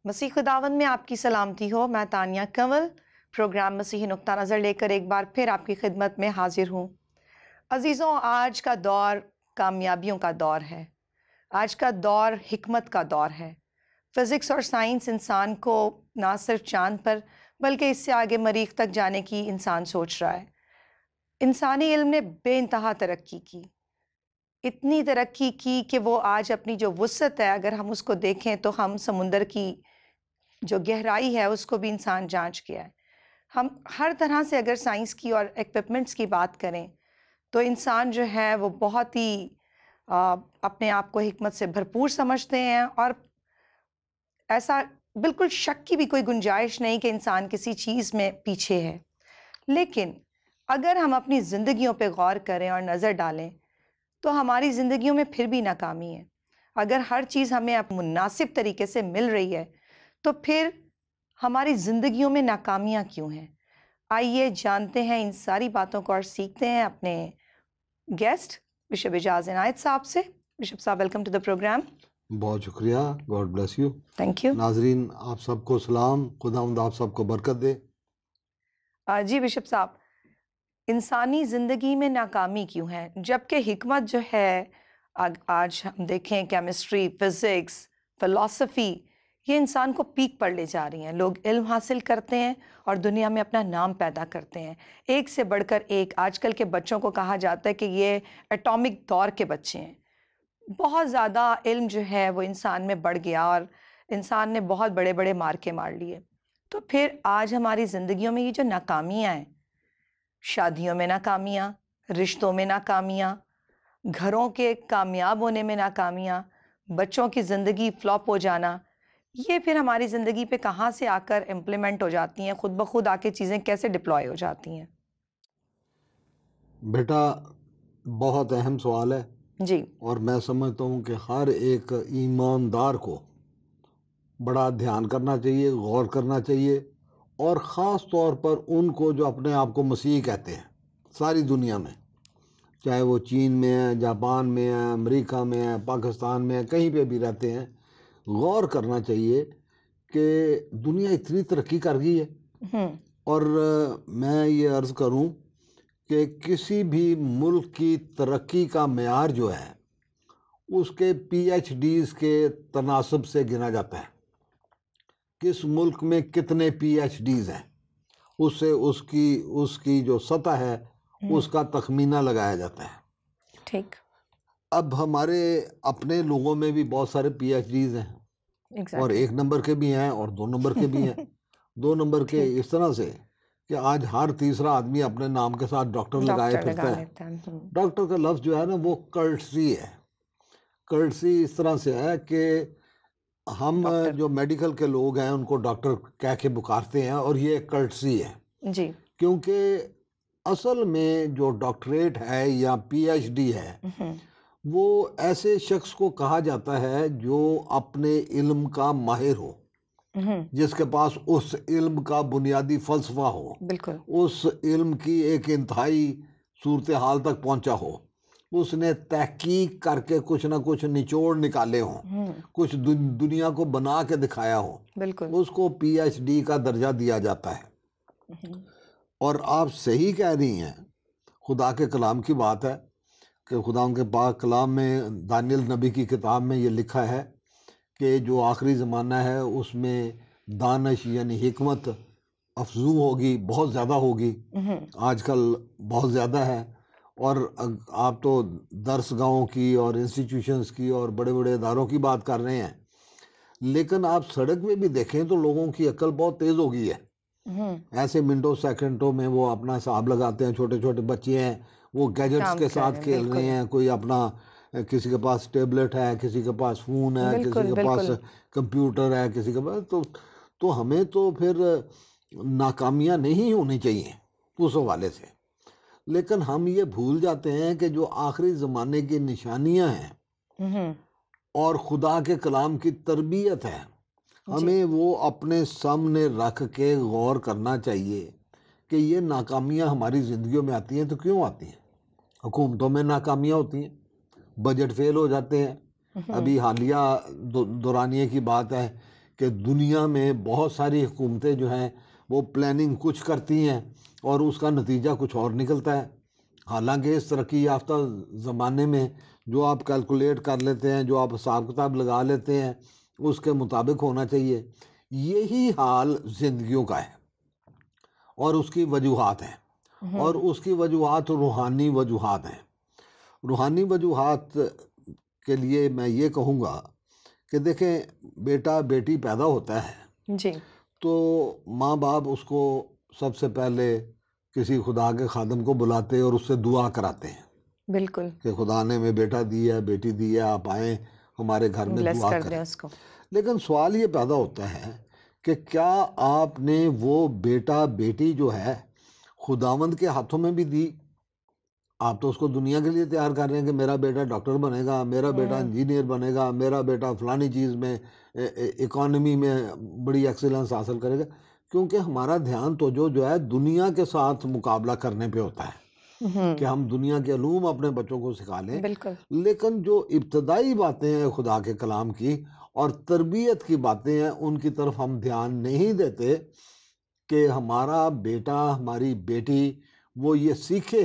مسیح خداوند میں آپ کی سلامتی ہو۔ میں تانیہ کنول پروگرام مسیحی نقطہ نظر لے کر ایک بار پھر آپ کی خدمت میں حاضر ہوں۔ عزیزوں، آج کا دور کامیابیوں کا دور ہے، آج کا دور حکمت کا دور ہے۔ فزکس اور سائنس انسان کو نہ صرف چاند پر بلکہ اس سے آگے مریخ تک جانے کی انسان سوچ رہا ہے۔ انسانی علم نے بے انتہا ترقی کی، اتنی ترقی کی کہ وہ آج اپنی جو وسعت ہے، اگر ہم اس کو دیکھیں تو ہم سمندر کی جو گہرائی ہے اس کو بھی انسان جانچ گیا ہے۔ ہم ہر طرح سے اگر سائنس کی اور ایکوپمنٹس کی بات کریں تو انسان جو ہے وہ بہت ہی اپنے آپ کو حکمت سے بھرپور سمجھتے ہیں، اور ایسا بالکل شک کی بھی کوئی گنجائش نہیں کہ انسان کسی چیز میں پیچھے ہے۔ لیکن اگر ہم اپنی زندگیوں پہ غور کریں اور نظر ڈالیں تو ہماری زندگیوں میں پھر بھی ناکامی ہے۔ اگر ہر چیز ہمیں مناسب طریقے سے مل رہی ہے تو پھر ہماری زندگیوں میں ناکامیاں کیوں ہیں؟ آئیے جانتے ہیں ان ساری باتوں کو اور سیکھتے ہیں اپنے گیسٹ بشپ اعجاز عنایت صاحب سے۔ بشپ صاحب، ویلکم ٹو دا پروگرام۔ بہت شکریہ، God bless you. Thank you. ناظرین آپ سب کو سلام، خداوند آپ سب کو برکت دے۔ جی بشپ صاحب، انسانی زندگی میں ناکامی کیوں ہے جبکہ حکمت جو ہے آج ہم دیکھیں کیمسٹری، فزکس، فلسفی، یہ انسان کو پیک پر لے جا رہی ہیں۔ لوگ علم حاصل کرتے ہیں اور دنیا میں اپنا نام پیدا کرتے ہیں، ایک سے بڑھ کر ایک۔ آج کل کے بچوں کو کہا جاتا ہے کہ یہ ایٹامک دور کے بچے ہیں۔ بہت زیادہ علم جو ہے وہ انسان میں بڑھ گیا اور انسان نے بہت بڑے بڑے مارکے مار لیے۔ تو پھر آج ہماری زندگیوں میں یہ جو ناکامیاں ہیں، شادیوں میں ناکامیاں، رشتوں میں ناکامیاں، گھروں کے کامیاب ہونے میں ناکامیاں، بچوں کی زندگی فلاپ ہو جانا، یہ پھر ہماری زندگی پہ کہاں سے آ کر امپلیمنٹ ہو جاتی ہیں؟ خود بخود آ کے چیزیں کیسے ڈپلوائے ہو جاتی ہیں؟ بیٹا بہت اہم سوال ہے، جی۔ اور میں سمجھتا ہوں کہ ہر ایک ایماندار کو بڑا دھیان کرنا چاہیے، غور کرنا چاہیے، اور خاص طور پر ان کو جو اپنے آپ کو مسیحی کہتے ہیں ساری دنیا میں، چاہے وہ چین میں ہیں، جاپان میں ہیں، امریکہ میں ہیں، پاکستان میں ہیں، کہیں پہ بھی رہتے ہیں، غور کرنا چاہیے کہ دنیا اتنی ترقی کر گئی ہے۔ اور میں یہ عرض کروں کہ کسی بھی ملک کی ترقی کا معیار جو ہے اس کے پی ایچ ڈیز کے تناسب سے گنا جاتا ہے۔ کس ملک میں کتنے پی ایچ ڈیز ہیں، اس سے اس کی جو سطح ہے اس کا تخمینہ لگایا جاتا ہے۔ ٹھیک۔ اب ہمارے اپنے لوگوں میں بھی بہت سارے پی ایچ ڈیز ہیں، اور 1 نمبر کے بھی ہیں اور 2 نمبر کے بھی ہیں۔ 2 نمبر کے اس طرح سے کہ آج ہر تیسرا آدمی اپنے نام کے ساتھ ڈاکٹر لگائے پھرتا ہے۔ ڈاکٹر کا لفظ جو ہے نا وہ کرٹسی ہے۔ کرٹسی اس طرح سے ہے کہ ہم جو میڈیکل کے لوگ ہیں ان کو ڈاکٹر کہہ کے پکارتے ہیں، اور یہ کرٹسی ہے۔ جی۔ کیونکہ اصل میں جو ڈاکٹریٹ ہے یا پی ایچ ڈی ہے وہ ایسے شخص کو کہا جاتا ہے جو اپنے علم کا ماہر ہو، جس کے پاس اس علم کا بنیادی فلسفہ ہو، بالکل اس علم کی ایک انتہائی صورتحال تک پہنچا ہو، اس نے تحقیق کر کے کچھ نہ کچھ نچوڑ نکالے ہوں، کچھ دنیا کو بنا کے دکھایا ہو، بالکل اس کو پی ایچ ڈی کا درجہ دیا جاتا ہے۔ اور آپ صحیح کہہ رہی ہیں، خدا کے کلام کی بات ہے کہ خدا ان کے پاک کلام میں دانیل نبی کی کتاب میں یہ لکھا ہے کہ جو آخری زمانہ ہے اس میں دانش یعنی حکمت افزوں ہوگی، بہت زیادہ ہوگی، آج کل بہت زیادہ ہے۔ اور آپ تو درس گاہوں کی اور انسٹیٹیوشنز کی اور بڑے بڑے اداروں کی بات کر رہے ہیں، لیکن آپ سڑک میں بھی دیکھیں تو لوگوں کی عقل بہت تیز ہو گئی ہے۔ ایسے منٹوں سیکنڈوں میں وہ اپنا حساب لگاتے ہیں۔ چھوٹے چھوٹے بچے ہیں وہ گیجٹس کے ساتھ کھیل رہے ہیں، کوئی اپنا کسی کے پاس ٹیبلٹ ہے، کسی کے پاس فون ہے، کسی کے پاس کمپیوٹر ہے، کسی کے پاس تو ہمیں تو پھر ناکامیاں نہیں ہونی چاہیے اس حوالے سے، لیکن ہم یہ بھول جاتے ہیں کہ جو آخری زمانے کی نشانیاں ہیں اور خدا کے کلام کی تربیت ہے، ہمیں وہ اپنے سامنے رکھ کے غور کرنا چاہیے کہ یہ ناکامیاں ہماری زندگیوں میں آتی ہیں تو کیوں آتی ہیں۔ حکومتوں میں ناکامیاں ہوتی ہیں، بجٹ فیل ہو جاتے ہیں۔ ابھی حالیہ دورانیے کی بات ہے کہ دنیا میں بہت ساری حکومتیں جو ہیں وہ پلاننگ کچھ کرتی ہیں اور اس کا نتیجہ کچھ اور نکلتا ہے. حالانکہ اس ترقی یافتہ زمانے میں جو آپ کیلکولیٹ کر لیتے ہیں، جو آپ حساب کتاب لگا لیتے ہیں، اس کے مطابق ہونا چاہیے. یہی حال زندگیوں کا ہے اور اس کی وجوہات ہیں، اور اس کی وجوہات روحانی وجوہات ہیں. روحانی وجوہات کے لیے میں یہ کہوں گا کہ دیکھیں، بیٹا بیٹی پیدا ہوتا ہے جی. تو ماں باپ اس کو سب سے پہلے کسی خدا کے خادم کو بلاتے اور اس سے دعا کراتے ہیں بالکل. کہ خدا نے ہمیں بیٹا دی ہے، بیٹی دی ہے، آپ آئیں ہمارے گھر میں بلیس دعا کر دیں کریں. اس کو. لیکن سوال یہ پیدا ہوتا ہے کہ کیا آپ نے وہ بیٹا بیٹی جو ہے خداوند کے ہاتھوں میں بھی دی؟ آپ تو اس کو دنیا کے لیے تیار کر رہے ہیں کہ میرا بیٹا ڈاکٹر بنے گا، میرا بیٹا انجینئر بنے گا، میرا بیٹا فلانی چیز میں اکانومی میں بڑی ایکسیلنس حاصل کرے گا، کیونکہ ہمارا دھیان تو جو ہے دنیا کے ساتھ مقابلہ کرنے پہ ہوتا ہے کہ ہم دنیا کے علوم اپنے بچوں کو سکھا لیں. بالکل. لیکن جو ابتدائی باتیں ہیں خدا کے کلام کی اور تربیت کی باتیں ہیں، ان کی طرف ہم دھیان نہیں دیتے کہ ہمارا بیٹا ہماری بیٹی وہ یہ سیکھے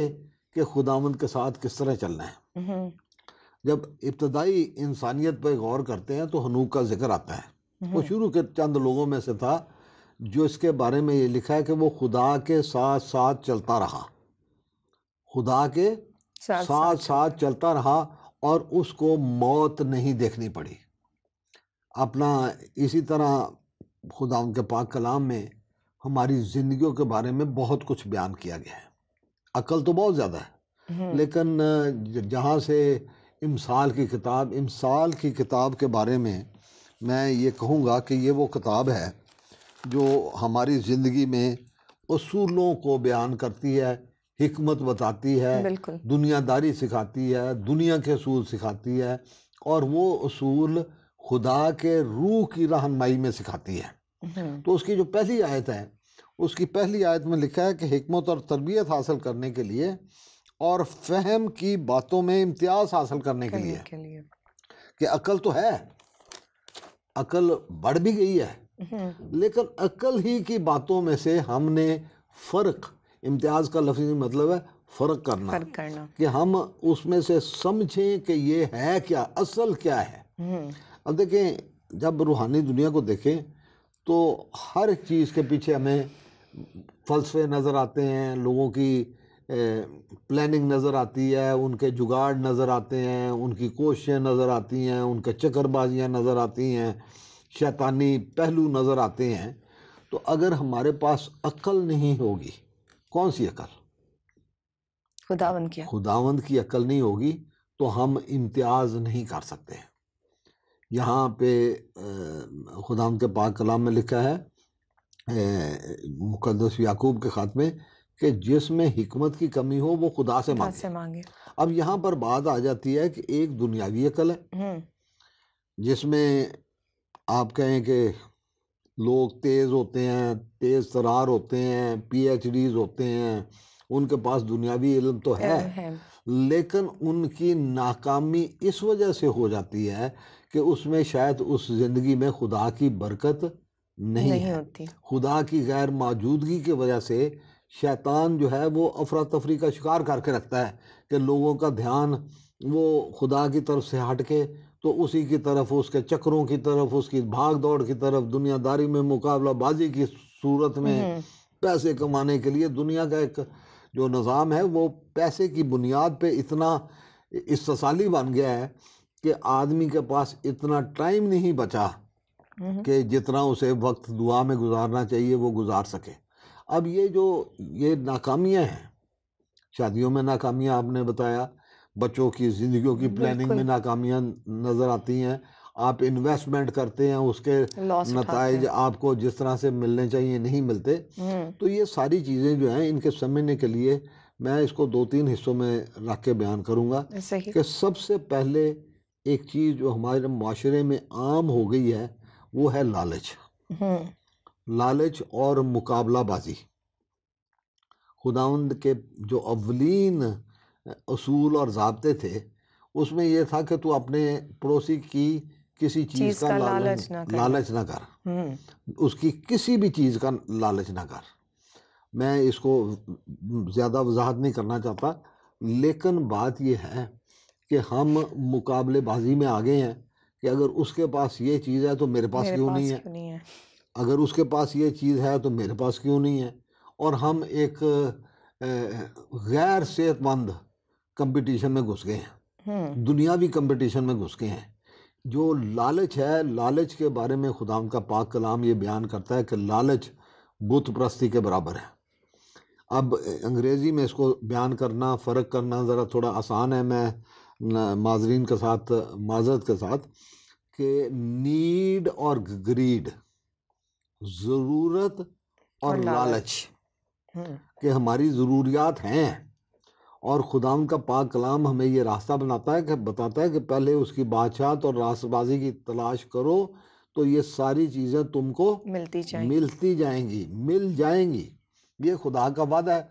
کہ خداوند کے ساتھ کس طرح چلنا ہے. جب ابتدائی انسانیت پہ غور کرتے ہیں تو ہنوک کا ذکر آتا ہے. وہ شروع کے چند لوگوں میں سے تھا جو اس کے بارے میں یہ لکھا ہے کہ وہ خدا کے ساتھ ساتھ چلتا رہا، خدا کے ساتھ ساتھ چلتا رہا اور اس کو موت نہیں دیکھنی پڑی. اپنا اسی طرح خدا ان کے پاک کلام میں ہماری زندگیوں کے بارے میں بہت کچھ بیان کیا گیا ہے. عقل تو بہت زیادہ ہے، لیکن جہاں سے امثال کی کتاب کے بارے میں میں یہ کہوں گا کہ یہ وہ کتاب ہے جو ہماری زندگی میں اصولوں کو بیان کرتی ہے، حکمت بتاتی ہے، بالکل. دنیا داری سکھاتی ہے، دنیا کے اصول سکھاتی ہے، اور وہ اصول خدا کے روح کی رہنمائی میں سکھاتی ہے. تو اس کی جو پہلی آیت ہے، اس کی پہلی آیت میں لکھا ہے کہ حکمت اور تربیت حاصل کرنے کے لیے اور فہم کی باتوں میں امتیاز حاصل کرنے کے لیے. کہ عقل تو ہے، عقل بڑھ بھی گئی ہے، لیکن عقل ہی کی باتوں میں سے ہم نے فرق، امتیاز کا لفظی مطلب ہے فرق کرنا، کہ ہم اس میں سے سمجھیں کہ یہ ہے کیا، اصل کیا ہے. اب دیکھیں، جب روحانی دنیا کو دیکھیں تو ہر ایک چیز کے پیچھے ہمیں فلسفے نظر آتے ہیں، لوگوں کی پلاننگ نظر آتی ہے، ان کے جگاڑ نظر آتے ہیں، ان کی کوششیں نظر آتی ہیں، ان کے چکر بازیاں نظر آتی ہیں، شیطانی پہلو نظر آتے ہیں. تو اگر ہمارے پاس عقل نہیں ہوگی، کون سی عقل؟ خداوند کی عقل نہیں ہوگی تو ہم امتیاز نہیں کر سکتے. یہاں پہ خداوند کے پاک کلام میں لکھا ہے مقدس یعقوب کے خط میں کہ جس میں حکمت کی کمی ہو وہ خدا سے مانگے. اب یہاں پر بات آ جاتی ہے کہ ایک دنیاوی عقل ہے جس میں آپ کہیں کہ لوگ تیز ہوتے ہیں، تیز ترار ہوتے ہیں، پی ایچ ڈیز ہوتے ہیں، ان کے پاس دنیاوی علم تو ہے، لیکن ان کی ناکامی اس وجہ سے ہو جاتی ہے کہ اس میں شاید اس زندگی میں خدا کی برکت نہیں ہے. خدا کی غیر موجودگی کی وجہ سے شیطان جو ہے وہ افراتفری کا شکار کر کے رکھتا ہے کہ لوگوں کا دھیان وہ خدا کی طرف سے ہٹ کے تو اسی کی طرف، اس کے چکروں کی طرف، اس کی بھاگ دوڑ کی طرف، دنیا داری میں مقابلہ بازی کی صورت میں پیسے کمانے کے لیے دنیا کا ایک جو نظام ہے وہ پیسے کی بنیاد پہ اتنا استحصالی بن گیا ہے کہ آدمی کے پاس اتنا ٹائم نہیں بچا کہ جتنا اسے وقت دعا میں گزارنا چاہیے وہ گزار سکے. اب یہ ناکامیاں ہیں، شادیوں میں ناکامیاں آپ نے بتایا، بچوں کی زندگیوں کی پلاننگ میں ناکامیاں نظر آتی ہیں، آپ انویسٹمنٹ کرتے ہیں، اس کے نتائج آپ کو جس طرح سے ملنے چاہیے نہیں ملتے. تو یہ ساری چیزیں جو ہیں ان کے سمجھنے کے لیے میں اس کو 2-3 حصوں میں رکھ کے بیان کروں گا کہ سب سے پہلے ایک چیز جو ہمارے معاشرے میں عام ہو گئی ہے وہ ہے لالچ اور مقابلہ بازی. خداوند کے جو اولین اصول اور ضابطے تھے اس میں یہ تھا کہ تو اپنے پڑوسی کی کسی چیز کا لالچ نہ کر، اس کی کسی بھی چیز کا لالچ نہ کر۔ میں اس کو زیادہ وضاحت نہیں کرنا چاہتا، لیکن بات یہ ہے کہ ہم مقابلے بازی میں آگے ہیں کہ اگر اس کے پاس یہ چیز ہے تو میرے پاس کیوں نہیں ہے، اگر اس کے پاس یہ چیز ہے تو میرے پاس کیوں نہیں ہے، اور ہم ایک غیر صحت مند کمپٹیشن میں گھس گئے ہیں، دنیاوی کمپٹیشن میں گھس گئے ہیں۔ جو لالچ ہے، لالچ کے بارے میں خدا کا پاک کلام یہ بیان کرتا ہے کہ لالچ بت پرستی کے برابر ہے۔ اب انگریزی میں اس کو بیان کرنا، فرق کرنا ذرا تھوڑا آسان ہے، میں معذرین کے ساتھ معذرت کے ساتھ، کہ نیڈ اور گریڈ، ضرورت اور لالچ، کہ ہماری ضروریات ہیں، اور خدا کا پاک کلام ہمیں یہ راستہ بتاتا ہے کہ پہلے اس کی بادشاہت اور راست بازی کی تلاش کرو تو یہ ساری چیزیں تم کو مل جائیں گی۔ یہ خدا کا وعدہ ہے۔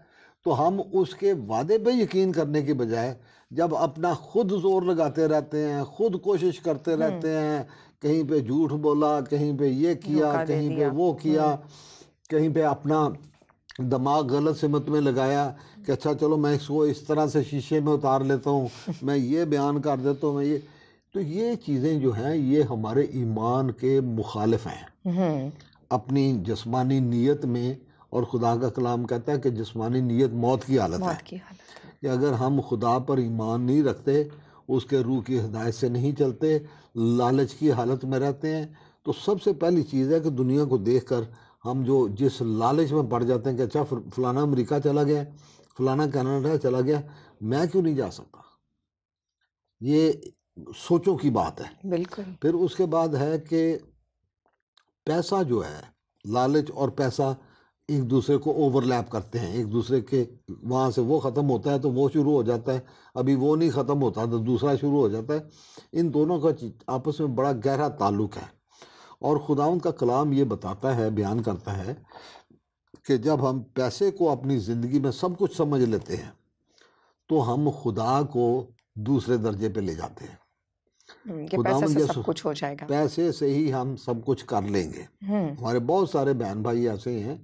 تو ہم اس کے وعدے پہ یقین کرنے کی بجائے جب اپنا خود زور لگاتے رہتے ہیں، خود کوشش کرتے رہتے ہیں، کہیں پہ جھوٹ بولا، کہیں پہ یہ کیا، کہیں پہ وہ کیا، کہیں پہ اپنا دماغ غلط سمت میں لگایا کہ اچھا چلو میں اس کو اس طرح سے شیشے میں اتار لیتا ہوں، میں یہ بیان کر دیتا ہوں، تو یہ چیزیں جو ہیں یہ ہمارے ایمان کے مخالف ہیں اپنی جسمانی نیت میں۔ اور خدا کا کلام کہتا ہے کہ جسمانی نیت موت کی حالت ہے، کہ اگر ہم خدا پر ایمان نہیں رکھتے، اس کے روح کی ہدایت سے نہیں چلتے، لالچ کی حالت میں رہتے ہیں، تو سب سے پہلی چیز ہے کہ دنیا کو دیکھ کر ہم جو جس لالچ میں پڑ جاتے ہیں کہ اچھا فلانا امریکہ چلا گیا، فلانا کینیڈا چلا گیا، میں کیوں نہیں جا سکتا؟ یہ سوچوں کی بات ہے۔ بالکل۔ پھر اس کے بعد ہے کہ پیسہ جو ہے، لالچ اور پیسہ ایک دوسرے کو اوورلیپ کرتے ہیں، ایک دوسرے کے وہاں سے وہ ختم ہوتا ہے تو وہ شروع ہو جاتا ہے، ابھی وہ نہیں ختم ہوتا تو دوسرا شروع ہو جاتا ہے۔ ان دونوں کا آپس میں بڑا گہرا تعلق ہے، اور خداوند کا کلام یہ بتاتا ہے، بیان کرتا ہے کہ جب ہم پیسے کو اپنی زندگی میں سب کچھ سمجھ لیتے ہیں تو ہم خدا کو دوسرے درجے پہ لے جاتے ہیں۔ پیسے سے سب کچھ ہو جائے گا، پیسے سے ہی ہم سب کچھ کر لیں گے۔ ہمارے بہت سارے بہن بھائی ایسے ہیں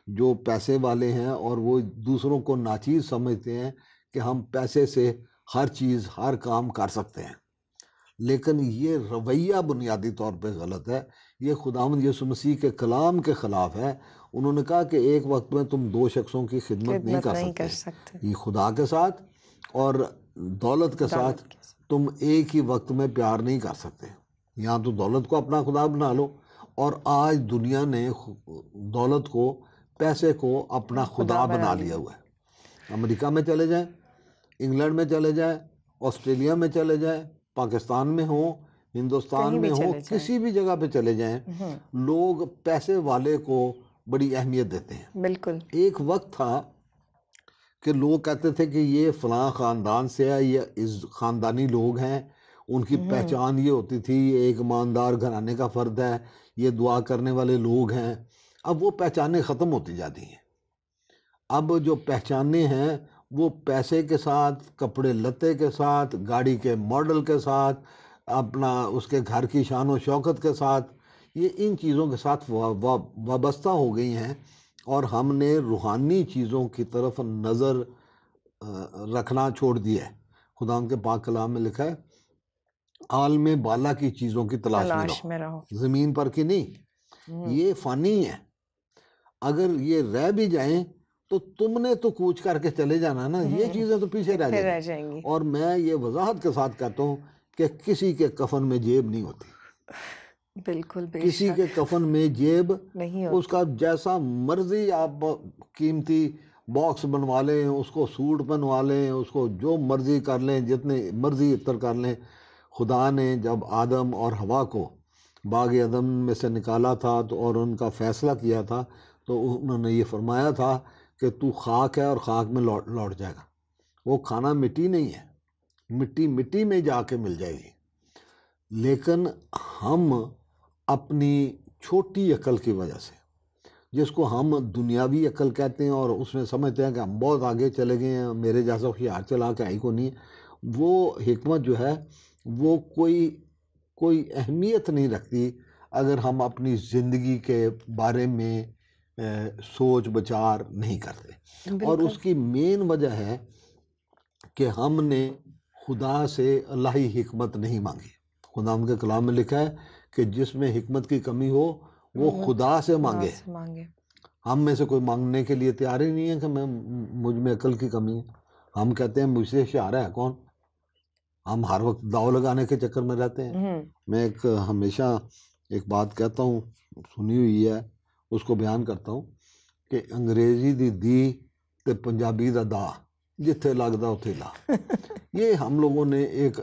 جو پیسے والے ہیں اور وہ دوسروں کو ناچیز سمجھتے ہیں کہ ہم پیسے سے ہر چیز، ہر کام کر سکتے ہیں، لیکن یہ رویہ بنیادی طور پہ غلط ہے۔ یہ خداوند یسوع مسیح کے کلام کے خلاف ہے۔ انہوں نے کہا کہ ایک وقت میں تم دو شخصوں کی خدمت نہیں کر سکتے، یہ خدا کے ساتھ اور دولت کے ساتھ تم ایک ہی وقت میں پیار نہیں کر سکتے۔ یہاں تو دولت کو اپنا خدا بنا لو، اور آج دنیا نے دولت کو، پیسے کو اپنا خدا بنا لیا ہوا ہے۔ امریکہ میں چلے جائیں، انگلینڈ میں چلے جائیں، آسٹریلیا میں چلے جائیں، پاکستان میں ہوں، ہندوستان میں ہوں، کسی بھی جگہ پہ چلے جائیں، لوگ پیسے والے کو بڑی اہمیت دیتے ہیں۔ بالکل۔ ایک وقت تھا کہ لوگ کہتے تھے کہ یہ فلاں خاندان سے ہے، یہ اس خاندانی لوگ ہیں، ان کی پہچان یہ ہوتی تھی، یہ ایک ایماندار گھرانے کا فرد ہے، یہ دعا کرنے والے لوگ ہیں۔ اب وہ پہچانیں ختم ہوتی جاتی ہیں۔ اب جو پہچانیں ہیں وہ پیسے کے ساتھ، کپڑے لتے کے ساتھ، گاڑی کے ماڈل کے ساتھ، اپنا اس کے گھر کی شان و شوکت کے ساتھ، یہ ان چیزوں کے ساتھ وابستہ ہو گئی ہیں، اور ہم نے روحانی چیزوں کی طرف نظر رکھنا چھوڑ دیا ہے۔ خدا ان کے پاک کلام میں لکھا ہے عالم بالا کی چیزوں کی تلاش میں رہو، زمین پر کی نہیں۔ یہ فانی ہے، اگر یہ رہ بھی جائیں تو تم نے تو کوچ کر کے چلے جانا نا، یہ چیزیں تو پیچھے رہ جائیں گی۔ اور میں یہ وضاحت کے ساتھ کہتا ہوں کہ کسی کے کفن میں جیب نہیں ہوتی، بالکل، کسی کے کفن میں جیب نہیں ہوتی۔ اس کا جیسا مرضی آپ قیمتی باکس بنوا لیں، اس کو سوٹ بنوا لیں، اس کو جو مرضی کر لیں، جتنے مرضی عطر کر لیں، خدا نے جب آدم اور حوا کو باغ عدن میں سے نکالا تھا تو اور ان کا فیصلہ کیا تھا، تو انہوں نے یہ فرمایا تھا کہ تو خاک ہے اور خاک میں لوٹ جائے گا۔ وہ کھانا مٹی نہیں ہے، مٹی میں جا کے مل جائے گی۔ لیکن ہم اپنی چھوٹی عقل کی وجہ سے، جس کو ہم دنیاوی عقل کہتے ہیں، اور اس میں سمجھتے ہیں کہ ہم بہت آگے چلے گئے ہیں، میرے جیسا ہوشیار چلا کے آئی کو نہیں، وہ حکمت جو ہے وہ کوئی کوئی اہمیت نہیں رکھتی اگر ہم اپنی زندگی کے بارے میں سوچ بچار نہیں کرتے. اور اس کی مین وجہ ہے کہ ہم نے خدا سے الہی حکمت نہیں مانگی. خدا کے کلام میں لکھا ہے کہ جس میں حکمت کی کمی ہو وہ خدا سے مانگے. ہم میں سے کوئی مانگنے کے لیے تیار ہی نہیں ہے کہ مجھ میں عقل کی کمی ہے. ہم کہتے ہیں مجھ سے ہوشیار ہے کون. ہم ہر وقت داؤ لگانے کے چکر میں رہتے ہیں. میں ہمیشہ ایک بات کہتا ہوں، سنی ہوئی ہے، اس کو بیان کرتا ہوں کہ انگریزی دی تے پنجابی دا جتھے لگدا اتھے لا. یہ ہم لوگوں نے ایک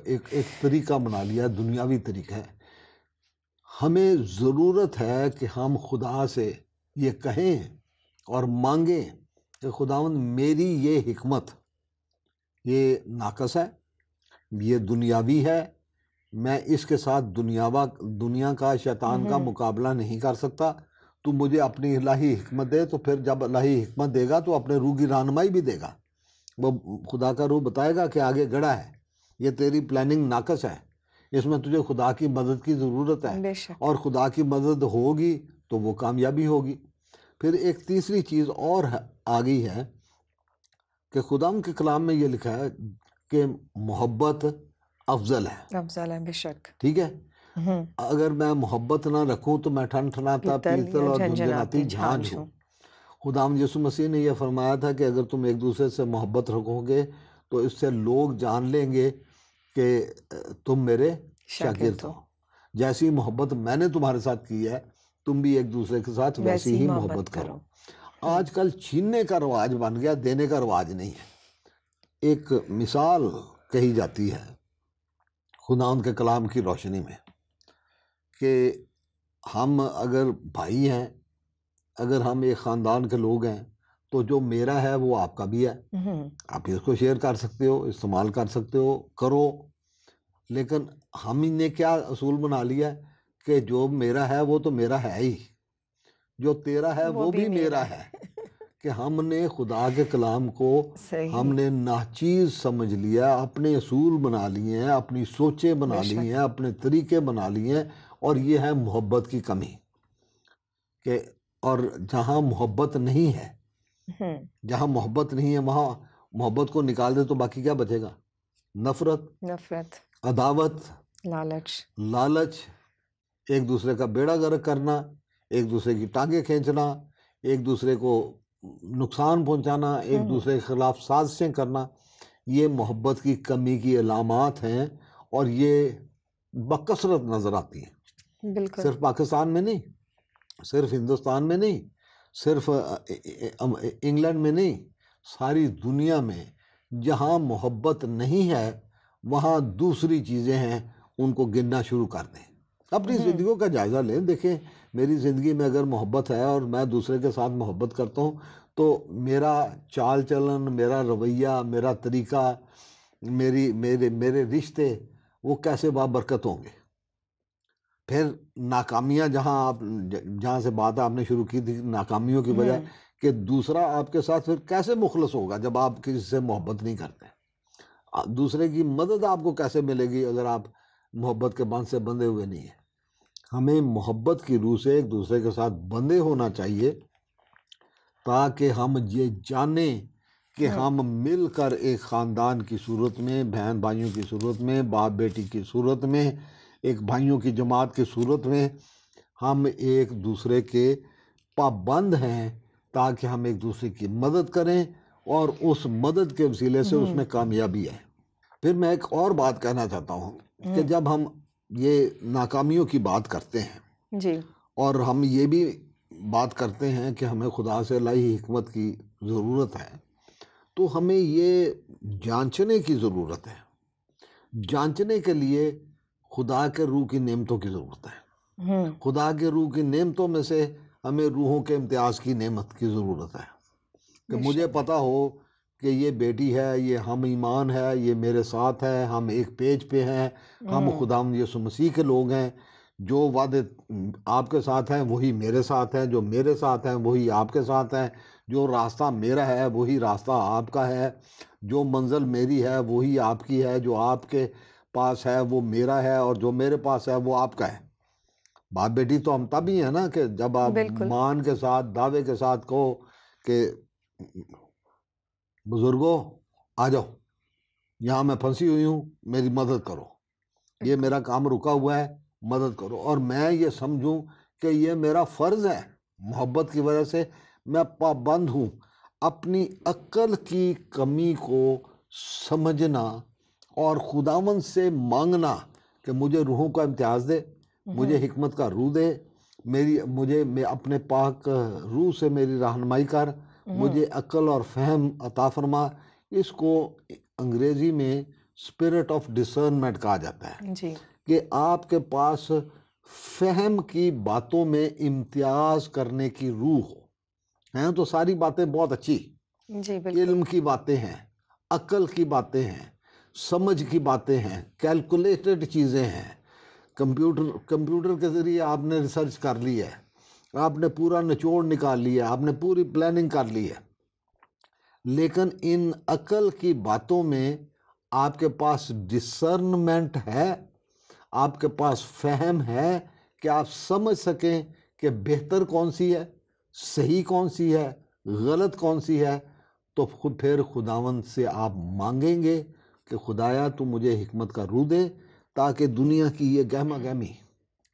طریقہ بنا لیا، دنیاوی طریقہ ہے. ہمیں ضرورت ہے کہ ہم خدا سے یہ کہیں اور مانگیں کہ خداوند میری یہ حکمت یہ ناقص ہے، یہ دنیاوی ہے، میں اس کے ساتھ دنیا کا شیطان کا مقابلہ نہیں کر سکتا. تو مجھے اپنی الہی حکمت دے. تو پھر جب الہی حکمت دے گا تو اپنے روح کی رہنمائی بھی دے گا. وہ خدا کا روح بتائے گا کہ آگے گڑھا ہے، یہ تیری پلاننگ ناقص ہے، اس میں تجھے خدا کی مدد کی ضرورت ہے. اور خدا کی مدد ہوگی تو وہ کامیابی ہوگی. پھر ایک تیسری چیز اور آ گئی ہے کہ خدا کے کلام میں یہ لکھا ہے کہ محبت افضل ہے. افضل ہے، بے شک. ٹھیک ہے. اگر میں محبت نہ رکھوں تو میں ٹھن ٹھناتا پیتل اور جھنجھناتی جھانجھ ہوں. خدا یسوع مسیح نے یہ فرمایا تھا کہ اگر تم ایک دوسرے سے محبت رکھو گے تو اس سے لوگ جان لیں گے کہ تم میرے شاگرد ہو. جیسی محبت میں نے تمہارے ساتھ کی ہے تم بھی ایک دوسرے کے ساتھ ویسی ہی محبت کرو. آج کل چھیننے کا رواج بن گیا، دینے کا رواج نہیں ہے. ایک مثال کہی جاتی ہے خدا کے کلام کی روشنی میں کہ ہم اگر بھائی ہیں، اگر ہم ایک خاندان کے لوگ ہیں تو جو میرا ہے وہ آپ کا بھی ہے. آپ اس کو شیئر کر سکتے ہو، استعمال کر سکتے ہو، کرو. لیکن ہم نے کیا اصول بنا لیا ہے کہ جو میرا ہے وہ تو میرا ہے ہی، جو تیرا ہے وہ بھی میرا ہے. کہ ہم نے خدا کے کلام کو ہم نے ناچیز سمجھ لیا، اپنے اصول بنا لیے ہیں، اپنی سوچیں بنا لی ہیں، اپنے طریقے بنا لیے ہیں. اور یہ ہے محبت کی کمی. کہ اور جہاں محبت نہیں ہے، جہاں محبت نہیں ہے وہاں محبت کو نکال دے تو باقی کیا بچے گا؟ نفرت، عداوت، لالچ، ایک دوسرے کا بیڑا غرق کرنا، ایک دوسرے کی ٹانگیں کھینچنا، ایک دوسرے کو نقصان پہنچانا، ایک دوسرے کے خلاف سازشیں کرنا. یہ محبت کی کمی کی علامات ہیں اور یہ بکثرت نظر آتی ہیں. صرف پاکستان میں نہیں، صرف ہندوستان میں نہیں، صرف انگلینڈ میں نہیں، ساری دنیا میں جہاں محبت نہیں ہے وہاں دوسری چیزیں ہیں، ان کو گننا شروع کر دیں. اپنی زندگیوں کا جائزہ لیں، دیکھیں میری زندگی میں اگر محبت ہے اور میں دوسرے کے ساتھ محبت کرتا ہوں تو میرا چال چلن، میرا رویہ، میرا طریقہ، میرے رشتے وہ کیسے بابرکت ہوں گے. پھر ناکامیاں جہاں سے بات آپ نے شروع کی تھی ناکامیوں کی وجہ کہ دوسرا آپ کے ساتھ پھر کیسے مخلص ہوگا جب آپ کسی سے محبت نہیں کرتے. دوسرے کی مدد آپ کو کیسے ملے گی اگر آپ محبت کے بند سے بندھے ہوئے نہیں ہیں. ہمیں محبت کی روح سے ایک دوسرے کے ساتھ بندھے ہونا چاہیے تاکہ ہم یہ جانیں کہ ہم مل کر ایک خاندان کی صورت میں، بہن بھائیوں کی صورت میں، باپ بیٹی کی صورت میں، ایک بھائیوں کی جماعت کی صورت میں ہم ایک دوسرے کے پابند ہیں تاکہ ہم ایک دوسرے کی مدد کریں اور اس مدد کے وسیلے سے اس میں کامیابی ہے. پھر میں ایک اور بات کہنا چاہتا ہوں کہ جب ہم یہ ناکامیوں کی بات کرتے ہیں جی اور ہم یہ بھی بات کرتے ہیں کہ ہمیں خدا سے الہی حکمت کی ضرورت ہے تو ہمیں یہ جانچنے کی ضرورت ہے. جانچنے کے لیے خدا کے روح کی نعمتوں کی ضرورت ہے. خدا کے روح کی نعمتوں میں سے ہمیں روحوں کے امتیاز کی نعمت کی ضرورت ہے کہ مجھے پتا ہو کہ یہ بیٹی ہے، یہ ہم ایمان ہے، یہ میرے ساتھ ہے، ہم ایک پیج پہ ہیں، ہم خداوند یسوع مسیح کے لوگ ہیں. جو وعدے آپ کے ساتھ ہیں وہی میرے ساتھ ہیں، جو میرے ساتھ ہیں وہی آپ کے ساتھ ہیں، جو راستہ میرا ہے وہی راستہ آپ کا ہے، جو منزل میری ہے وہی آپ کی ہے، جو آپ کے پاس ہے وہ میرا ہے اور جو میرے پاس ہے وہ آپ کا ہے. باپ بیٹی تو ہم تب ہی ہیں نا کہ جب آپ بالکل مان کے ساتھ دعوے کے ساتھ کہو کہ بزرگوں آ جاؤ، یہاں میں پھنسی ہوئی ہوں، میری مدد کرو، یہ میرا کام رکا ہوا ہے، مدد کرو. اور میں یہ سمجھوں کہ یہ میرا فرض ہے، محبت کی وجہ سے میں پابند ہوں اپنی عقل کی کمی کو سمجھنا اور خداوند سے مانگنا کہ مجھے روحوں کا امتیاز دے، مجھے حکمت کا روح دے، میں اپنے پاک روح سے میری رہنمائی کر، مجھے عقل اور فہم عطا فرما. اس کو انگریزی میں اسپرٹ آف ڈسرنمنٹ کہا جاتا ہے جی کہ آپ کے پاس فہم کی باتوں میں امتیاز کرنے کی روح ہو. ہیں تو ساری باتیں بہت اچھی، جی بالکل علم کی باتیں ہیں، عقل کی باتیں ہیں، سمجھ کی باتیں ہیں، کیلکولیٹڈ چیزیں ہیں. کمپیوٹر کے ذریعے آپ نے ریسرچ کر لی ہے، آپ نے پورا نچوڑ نکال لیا، آپ نے پوری پلاننگ کر لی ہے. لیکن ان عقل کی باتوں میں آپ کے پاس ڈسرنمنٹ ہے، آپ کے پاس فہم ہے کہ آپ سمجھ سکیں کہ بہتر کون سی ہے، صحیح کون سی ہے، غلط کون سی ہے. تو پھر خداوند سے آپ مانگیں گے کہ خدایا تو مجھے حکمت کا روح دے تاکہ دنیا کی یہ گہما گہمی،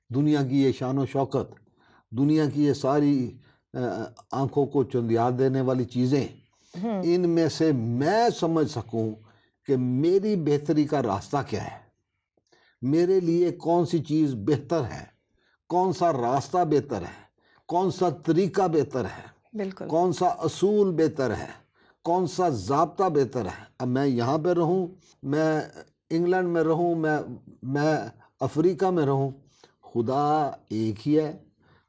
دنیا کی یہ شان و شوکت، دنیا کی یہ ساری آنکھوں کو چندیات دینے والی چیزیں، ان میں سے میں سمجھ سکوں کہ میری بہتری کا راستہ کیا ہے، میرے لیے کون سی چیز بہتر ہے، کون سا راستہ بہتر ہے، کون سا طریقہ بہتر ہے، بالکل کون سا اصول بہتر ہے، کون سا ضابطہ بہتر ہے. اب میں یہاں پہ رہوں، میں انگلینڈ میں رہوں، میں افریقہ میں رہوں، خدا ایک ہی ہے،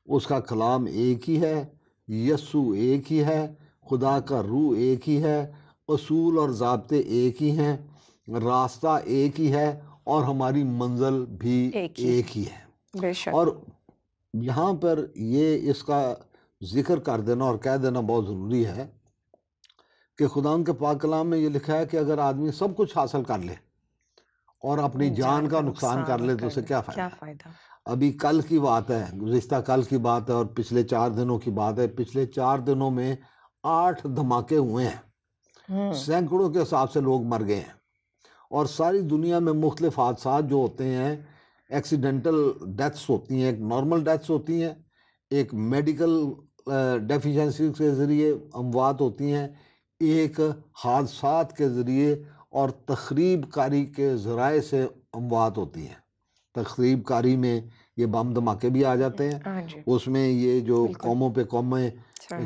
اس کا کلام ایک ہی ہے، یسوع ایک ہی ہے، خدا کا روح ایک ہی ہے، اصول اور ضابطے ایک ہی ہیں، راستہ ایک ہی ہے، اور ہماری منزل بھی ایک ہی ہے. بے شک اور یہاں پر یہ اس کا ذکر کر دینا اور کہہ دینا بہت ضروری ہے کہ خداوند کے پاک کلام میں یہ لکھا ہے کہ اگر آدمی سب کچھ حاصل کر لے اور اپنی جان کا نقصان کر لے تو اسے کیا فائدہ. ابھی کل کی بات ہے، گزشتہ کل کی بات ہے، اور پچھلے 4 دنوں کی بات ہے. پچھلے 4 دنوں میں 8 دھماکے ہوئے ہیں، سینکڑوں کے حساب سے لوگ مر گئے ہیں، اور ساری دنیا میں مختلف حادثات جو ہوتے ہیں، ایکسیڈنٹل ڈیتھس ہوتی ہیں، ایک نارمل ڈیتھس ہوتی ہیں، ایک میڈیکل ڈیفیشنسی کے ذریعے اموات ہوتی ہیں، ایک حادثات کے ذریعے اور تخریب کاری کے ذرائع سے اموات ہوتی ہیں. تخریب کاری میں یہ بم دھماکے بھی آ جاتے ہیں، اس میں یہ جو قوموں پہ قومیں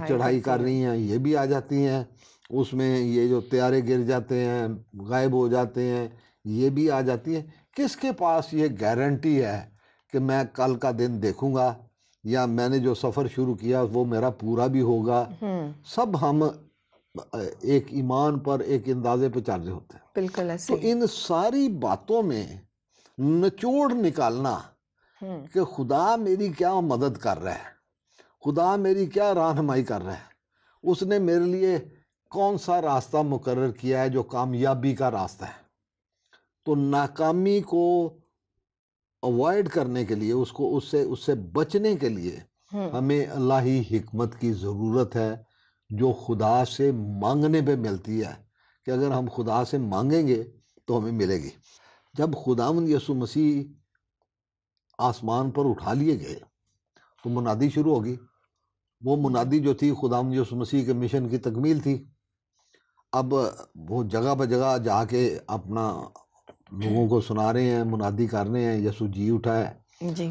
چڑھائی کر رہی ہیں یہ بھی آ جاتی ہیں، اس میں یہ جو طیارے گر جاتے ہیں، غائب ہو جاتے ہیں، یہ بھی آ جاتی ہیں. کس کے پاس یہ گارنٹی ہے کہ میں کل کا دن دیکھوں گا، یا میں نے جو سفر شروع کیا وہ میرا پورا بھی ہوگا؟ سب ہم ایک ایمان پر ایک اندازے پہ چل رہے ہوتے ہیں. بالکل ایسے تو ان ساری باتوں میں نچوڑ نکالنا کہ خدا میری کیا مدد کر رہا ہے، خدا میری کیا رہنمائی کر رہا ہے، اس نے میرے لیے کون سا راستہ مقرر کیا ہے جو کامیابی کا راستہ ہے. تو ناکامی کو اوائڈ کرنے کے لیے، اس سے بچنے کے لیے ہمیں الہی حکمت کی ضرورت ہے، جو خدا سے مانگنے پہ ملتی ہے، کہ اگر ہم خدا سے مانگیں گے تو ہمیں ملے گی. جب خداوند یسوع مسیح آسمان پر اٹھا لیے گئے تو منادی شروع ہوگی. وہ منادی جو تھی خداوند یسوع مسیح کے مشن کی تکمیل تھی. اب وہ جگہ بہ جگہ جا کے اپنا لوگوں کو سنا رہے ہیں، منادی کر رہے ہیں یسوع جی اٹھا ہے. جی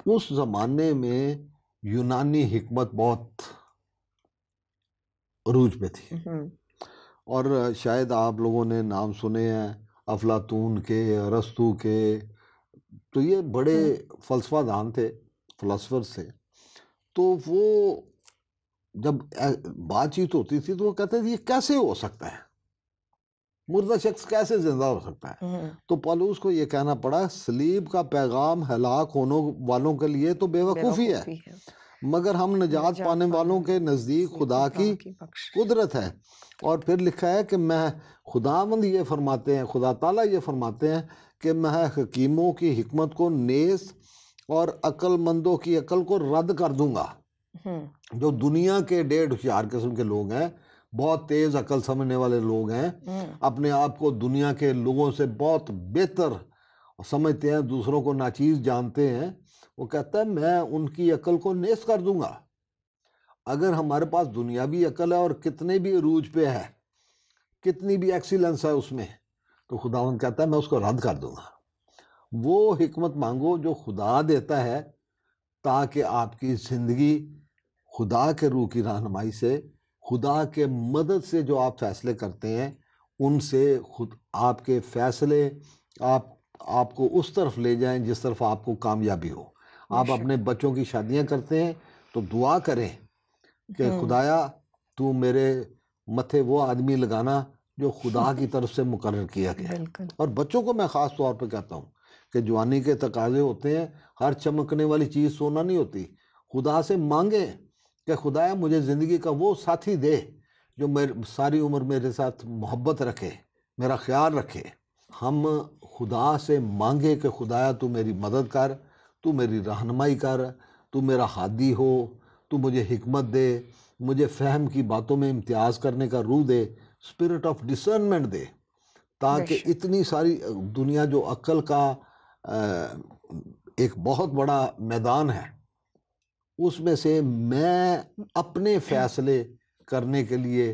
اس زمانے میں یونانی حکمت بہت عروج پہ تھی، اور شاید آپ لوگوں نے نام سنے ہیں افلاطون کے، ارسطو کے. تو یہ بڑے فلسفہ دان تھے، فلاسفرز تھے. تو وہ جب بات چیت ہوتی تھی تو وہ کہتے تھے یہ کیسے ہو سکتا ہے، مردہ شخص کیسے زندہ ہو سکتا ہے. تو پالوس کو یہ کہنا پڑا، صلیب کا پیغام ہلاک ہونے والوں کے لیے تو بے وقوفی ہے، مگر ہم نجات پانے والوں کے نزدیک خدا کی قدرت ہے. اور پھر لکھا ہے کہ میں خداوند یہ فرماتے ہیں، خدا تعالیٰ یہ فرماتے ہیں کہ میں حکیموں کی حکمت کو نیز اور عقل مندوں کی عقل کو رد کر دوں گا. جو دنیا کے 1.5 ہوشیار قسم کے لوگ ہیں، بہت تیز عقل سمجھنے والے لوگ ہیں، اپنے آپ کو دنیا کے لوگوں سے بہت بہتر سمجھتے ہیں، دوسروں کو ناچیز جانتے ہیں، وہ کہتا ہے میں ان کی عقل کو نیست کر دوں گا. اگر ہمارے پاس دنیاوی عقل ہے اور کتنے بھی عروج پہ ہے، کتنی بھی ایکسیلنس ہے اس میں، تو خداوند کہتا ہے میں اس کو رد کر دوں گا. وہ حکمت مانگو جو خدا دیتا ہے، تاکہ آپ کی زندگی خدا کے روح کی رہنمائی سے، خدا کے مدد سے جو آپ فیصلے کرتے ہیں، ان سے خود آپ کے فیصلے آپ کو اس طرف لے جائیں جس طرف آپ کو کامیابی ہو. آپ اپنے بچوں کی شادیاں کرتے ہیں تو دعا کریں کہ خدایا تو میرے متھے وہ آدمی لگانا جو خدا کی طرف سے مقرر کیا گیا. اور بچوں کو میں خاص طور پہ کہتا ہوں کہ جوانی کے تقاضے ہوتے ہیں، ہر چمکنے والی چیز سونا نہیں ہوتی. خدا سے مانگیں کہ خدایا مجھے زندگی کا وہ ساتھی دے جو ساری عمر میرے ساتھ محبت رکھے، میرا خیال رکھے. ہم خدا سے مانگے کہ خدایا تو میری مدد کر، تو میری رہنمائی کر، تو میرا ہادی ہو، تو مجھے حکمت دے، مجھے فہم کی باتوں میں امتیاز کرنے کا روح دے، اسپرٹ آف ڈسرنمنٹ دے، تاکہ اتنی ساری دنیا جو عقل کا ایک بہت بڑا میدان ہے، اس میں سے میں اپنے فیصلے کرنے کے لیے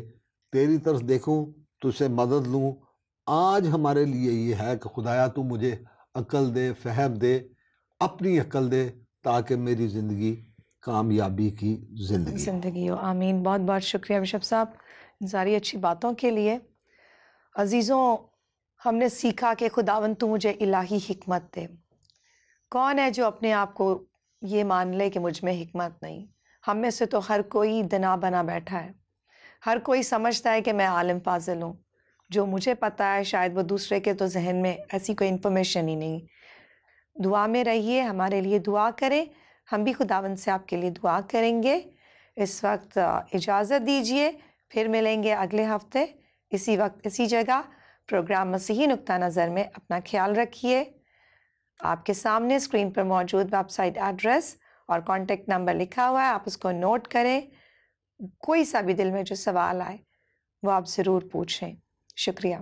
تیری طرف دیکھوں، تجھ سے مدد لوں. آج ہمارے لیے یہ ہے کہ خدایا تو مجھے عقل دے، فہم دے، اپنی عقل دے، تاکہ میری زندگی کامیابی کی زندگی ہو. آمین. بہت بہت شکریہ بشپ صاحب ان ساری اچھی باتوں کے لیے. عزیزوں، ہم نے سیکھا کہ خداوند تو مجھے الہی حکمت دے. کون ہے جو اپنے آپ کو یہ مان لے کہ مجھ میں حکمت نہیں؟ ہم میں سے تو ہر کوئی دنا بنا بیٹھا ہے، ہر کوئی سمجھتا ہے کہ میں عالم فاضل ہوں. جو مجھے پتہ ہے شاید وہ دوسرے کے تو ذہن میں ایسی کوئی انفارمیشن ہی نہیں. دعا میں رہیے، ہمارے لیے دعا کریں، ہم بھی خداوند سے آپ کے لیے دعا کریں گے. اس وقت اجازت دیجیے، پھر ملیں گے اگلے ہفتے اسی وقت اسی جگہ. پروگرام مسیحی نقطہ نظر میں اپنا خیال رکھیے. آپ کے سامنے اسکرین پر موجود ویب سائٹ ایڈریس اور کانٹیکٹ نمبر لکھا ہوا ہے، آپ اس کو نوٹ کریں. کوئی سا بھی دل میں جو سوال آئے وہ آپ ضرور پوچھیں. شکریہ.